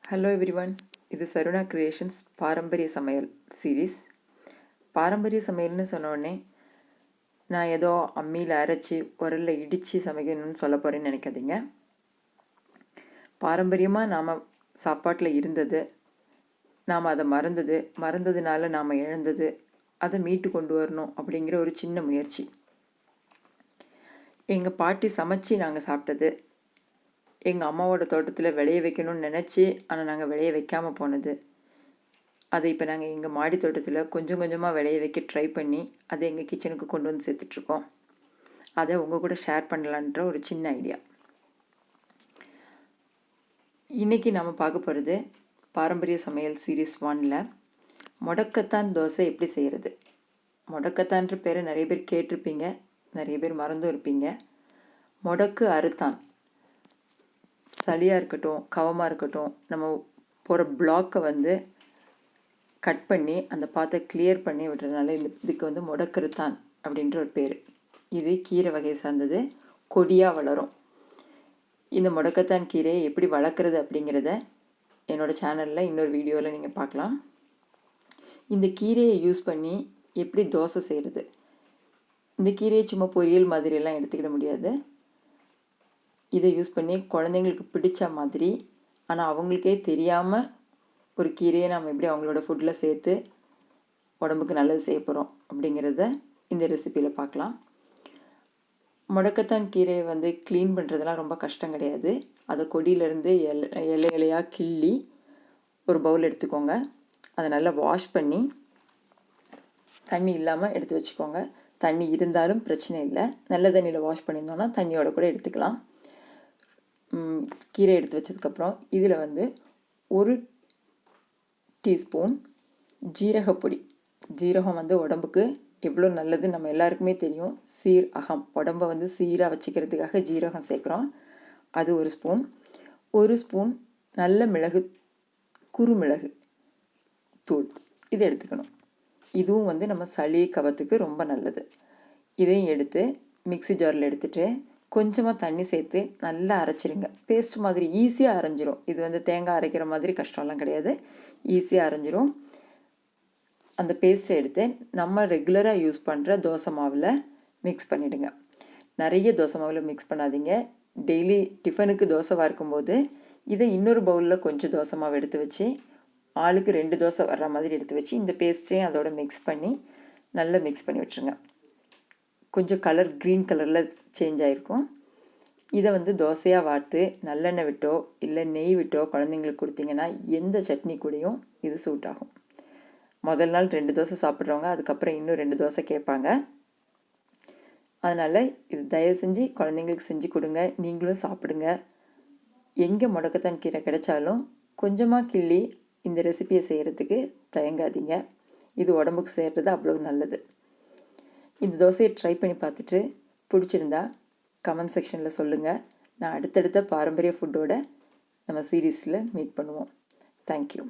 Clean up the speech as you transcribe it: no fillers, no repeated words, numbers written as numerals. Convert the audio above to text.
Hello everyone, இது SARunA Creations பாரம்பரிய சமையல் சீரீஸ். பாரம்பரிய சமையல்னு சொன்னோடனே நான் ஏதோ அம்மியில் அரைச்சி உரலில் இடித்து சமைக்கணும்னு சொல்ல போகிறேன்னு நினைக்காதீங்க. பாரம்பரியமாக நாம் சாப்பாட்டில் இருந்தது, நாம் அதை மறந்ததுனால நாம் இழந்தது, அதை மீட்டு கொண்டு வரணும் அப்படிங்கிற ஒரு சின்ன முயற்சி. எங்கள் பாட்டி சமைச்சு நாங்கள் சாப்பிட்டது, எங்கள் அம்மாவோட தோட்டத்தில் விளைய வைக்கணும்னு நினச்சி ஆனால் நாங்கள் விளைய வைக்காமல் போனது, அதை இப்போ நாங்கள் எங்கள் மாடி தோட்டத்தில் கொஞ்சம் கொஞ்சமாக விளைய வைக்க ட்ரை பண்ணி அதை எங்கள் கிச்சனுக்கு கொண்டு வந்து சேர்த்துட்ருக்கோம். அதை உங்கள் கூட ஷேர் பண்ணலான்ற ஒரு சின்ன ஐடியா. இன்றைக்கி நாம் பார்க்க போகிறது பாரம்பரிய சமையல் சீரீஸ் 1ல் முடக்கத்தான் தோசை எப்படி செய்கிறது. முடக்கத்தான்ற பேரை நிறைய பேர் கேட்டிருப்பீங்க, நிறைய பேர் மறந்தும் இருப்பீங்க. முடக்கு அறுத்தான், சளியாக இருக்கட்டும் கவமாக இருக்கட்டும், நம்ம போகிற பிளாக்கை கட் பண்ணி அந்த பாத்தை கிளியர் பண்ணி விடுறதுனால இதுக்கு முடக்கறுத்தான் அப்படின்ற ஒரு பேர். இது கீரை வகையை சார்ந்தது, கொடியாக வளரும். இந்த முடக்கத்தான் கீரையை எப்படி வளர்க்குறது அப்படிங்கிறத என்னோடய சேனலில் இன்னொரு வீடியோவில் நீங்கள் பார்க்கலாம். இந்த கீரையை யூஸ் பண்ணி எப்படி தோசை செய்கிறது. இந்த கீரையை சும்மா பொரியல் மாதிரியெல்லாம் எடுத்துக்கிட முடியாது. இதை யூஸ் பண்ணி குழந்தைங்களுக்கு பிடிச்ச மாதிரி, ஆனால் அவங்களுக்கே தெரியாமல் ஒரு கீரையை நாம் எப்படி அவங்களோட ஃபுட்டில் சேர்த்து உடம்புக்கு நல்லது செய்ய போகிறோம் அப்படிங்கிறத இந்த ரெசிப்பியில் பார்க்கலாம். முடக்கத்தான் கீரையை க்ளீன் பண்ணுறதுலாம் ரொம்ப கஷ்டம் கிடையாது. அதை கொடியிலேருந்து இலையாக கிள்ளி ஒரு பவுல் எடுத்துக்கோங்க. அதை நல்லா வாஷ் பண்ணி தண்ணி இல்லாமல் எடுத்து வச்சுக்கோங்க. தண்ணி இருந்தாலும் பிரச்சனை இல்லை, நல்ல தண்ணியில் வாஷ் பண்ணியிருந்தோன்னா தண்ணியோட கூட எடுத்துக்கலாம். கீரை எடுத்து வச்சதுக்கப்புறம் இதில் 1 டீஸ்பூன் ஜீரகப்பொடி. ஜீரகம் உடம்புக்கு எவ்வளோ நல்லது நம்ம எல்லாருக்குமே தெரியும். அகம் உடம்பை சீராக வச்சுக்கிறதுக்காக ஜீரகம் சேர்க்குறோம். அது 1 ஸ்பூன். 1 ஸ்பூன் நல்ல மிளகு, குறுமிளகு தூள், இதை எடுத்துக்கணும். இதுவும் நம்ம சளி கவத்துக்கு ரொம்ப நல்லது. இதையும் எடுத்து மிக்ஸி ஜாரில் எடுத்துகிட்டு கொஞ்சமாக தண்ணி சேர்த்து நல்லா அரைச்சிருங்க. பேஸ்ட் மாதிரி ஈஸியாக அரைஞ்சிரும். இது தேங்காய் அரைக்கிற மாதிரி கஷ்டம்லாம் கிடையாது, ஈஸியாக அரைஞ்சிரும். அந்த பேஸ்ட்டை எடுத்து நம்ம ரெகுலராக யூஸ் பண்ணுற தோசை மாவில் மிக்ஸ் பண்ணிவிடுங்க. நிறைய தோசை மாவில் மிக்ஸ் பண்ணாதீங்க. டெய்லி டிஃபனுக்கு தோசை வார்க்கும்போது இதை இன்னொரு பவுலில் கொஞ்சம் தோசை மாவு எடுத்து வச்சு ஆளுக்கு 2 தோசை வர்ற மாதிரி எடுத்து வச்சு இந்த பேஸ்ட்டையும் அதோட மிக்ஸ் பண்ணி நல்லா மிக்ஸ் பண்ணி விட்டுருங்க. கொஞ்சம் கலர் க்ரீன் கலரில் சேஞ்ச் ஆகிருக்கும். இதை தோசையாக வார்த்து நல்லெண்ணெய் விட்டோ இல்லை நெய் விட்டோ குழந்தைங்களுக்கு கொடுத்தீங்கன்னா எந்த சட்னி கூடயும் இது சூட் ஆகும். முதல் நாள் 2 தோசை சாப்பிட்றவங்க அதுக்கப்புறம் இன்னும் 2 தோசை கேட்பாங்க. அதனால் இது தயவு செஞ்சு குழந்தைங்களுக்கு செஞ்சு கொடுங்க, நீங்களும் சாப்பிடுங்க. எங்கே முடக்கத்தான் கீரை கிடைச்சாலும் கொஞ்சமாக கிள்ளி இந்த ரெசிபியை செய்கிறதுக்கு தயங்காதீங்க. இது உடம்புக்கு செய்கிறது அவ்வளோ நல்லது. இந்த தோசையை ட்ரை பண்ணி பார்த்துட்டு பிடிச்சிருந்தா கமெண்ட் செக்ஷனில் சொல்லுங்கள். நான் அடுத்தடுத்த பாரம்பரிய ஃபுட்டோட நம்ம சீரீஸில் மீட் பண்ணுவோம். தேங்க்யூ.